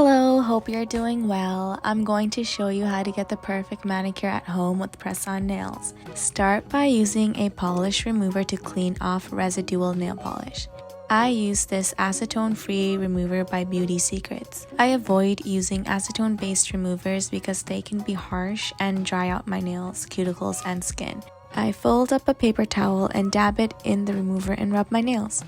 Hello, hope you're doing well. I'm going to show you how to get the perfect manicure at home with press-on nails. Start by using a polish remover to clean off residual nail polish. I use this acetone-free remover by Beauty Secrets. I avoid using acetone-based removers because they can be harsh and dry out my nails, cuticles, and skin. I fold up a paper towel and dab it in the remover and rub my nails.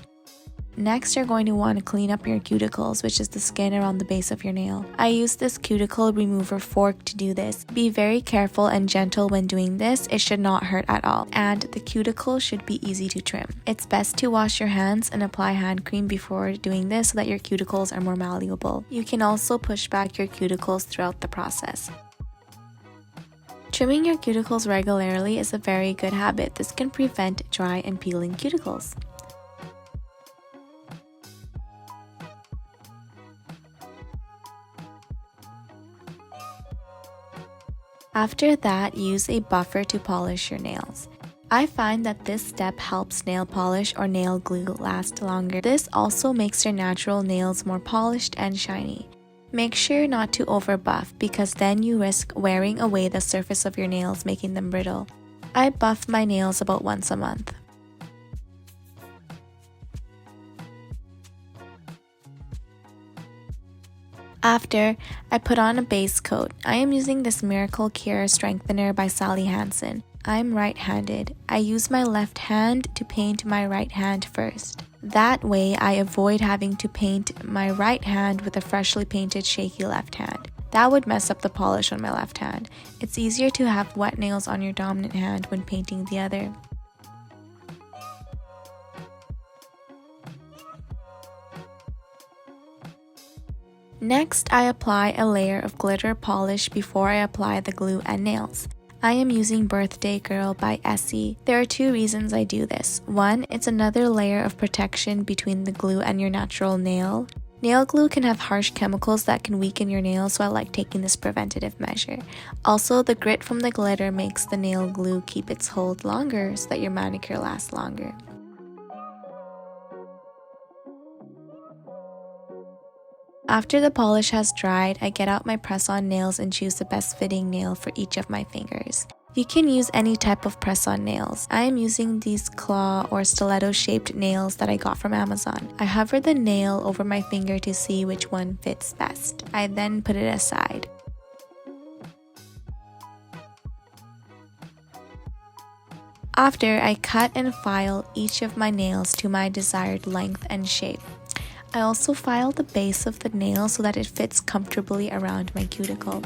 Next, you're going to want to clean up your cuticles, which is the skin around the base of your nail. I use this cuticle remover fork to do this. Be very careful and gentle when doing this. It should not hurt at all, and the cuticle should be easy to trim. It's best to wash your hands and apply hand cream before doing this so that your cuticles are more malleable. You can also push back your cuticles throughout the process. Trimming your cuticles regularly is a very good habit. This can prevent dry and peeling cuticles. After that, use a buffer to polish your nails. I find that this step helps nail polish or nail glue last longer. This also makes your natural nails more polished and shiny. Make sure not to over buff because then you risk wearing away the surface of your nails, making them brittle. I buff my nails about once a month. After, I put on a base coat. I am using this Miracle Cure Strengthener by Sally Hansen. I'm right-handed. I use my left hand to paint my right hand first. That way, I avoid having to paint my right hand with a freshly painted shaky left hand. That would mess up the polish on my left hand. It's easier to have wet nails on your dominant hand when painting the other. Next, I apply a layer of glitter polish before I apply the glue and nails. I am using Birthday Girl by Essie. There are two reasons I do this. One, it's another layer of protection between the glue and your natural nail. Nail glue can have harsh chemicals that can weaken your nails, so I like taking this preventative measure. Also, the grit from the glitter makes the nail glue keep its hold longer so that your manicure lasts longer. After the polish has dried, I get out my press-on nails and choose the best fitting nail for each of my fingers. You can use any type of press-on nails. I am using these claw or stiletto shaped nails that I got from Amazon. I hover the nail over my finger to see which one fits best. I then put it aside. After, I cut and file each of my nails to my desired length and shape. I also file the base of the nail so that it fits comfortably around my cuticle.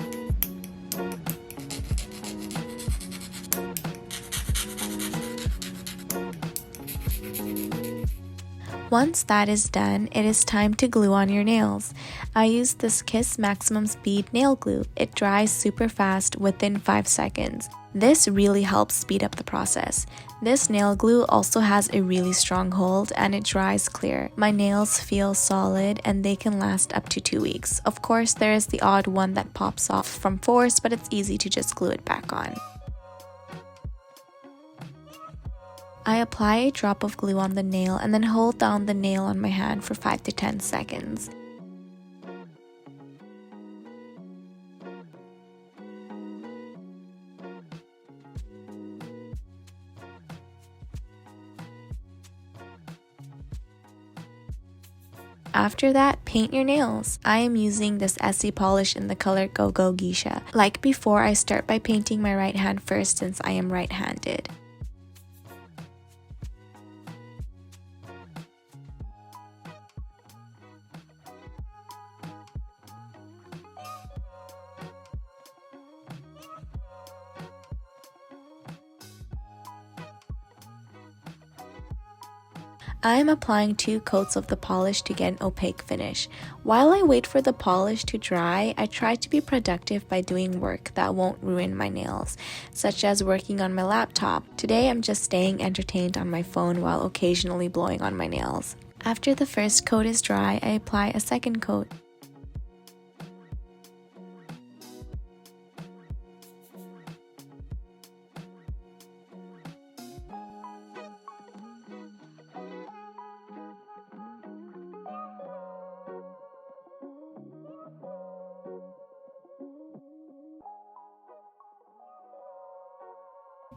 Once that is done, it is time to glue on your nails. I use this Kiss Maximum Speed nail glue. It dries super fast within 5 seconds. This really helps speed up the process. This nail glue also has a really strong hold and it dries clear. My nails feel solid and they can last up to 2 weeks. Of course, there is the odd one that pops off from force, but it's easy to just glue it back on. I apply a drop of glue on the nail and then hold down the nail on my hand for 5 to 10 seconds. After that, paint your nails. I am using this Essie polish in the color Go Go Geisha. Like before, I start by painting my right hand first since I am right-handed. I am applying 2 coats of the polish to get an opaque finish. While I wait for the polish to dry, I try to be productive by doing work that won't ruin my nails, such as working on my laptop. Today I'm just staying entertained on my phone while occasionally blowing on my nails. After the first coat is dry, I apply a second coat.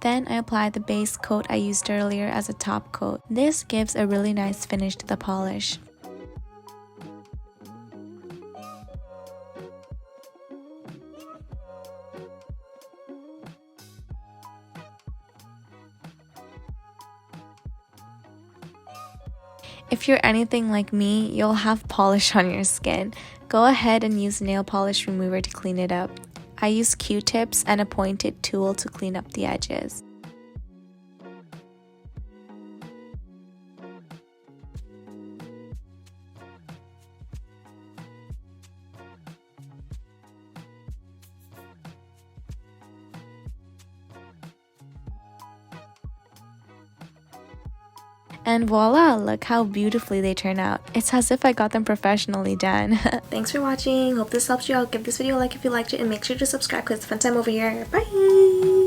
Then I apply the base coat I used earlier as a top coat. This gives a really nice finish to the polish. If you're anything like me, you'll have polish on your skin. Go ahead and use nail polish remover to clean it up. I use Q-tips and a pointed tool to clean up the edges. And voila, look how beautifully they turn out. It's as if I got them professionally done. Thanks for watching. Hope this helps you out. Give this video a like if you liked it and make sure to subscribe because it's fun time over here. Bye!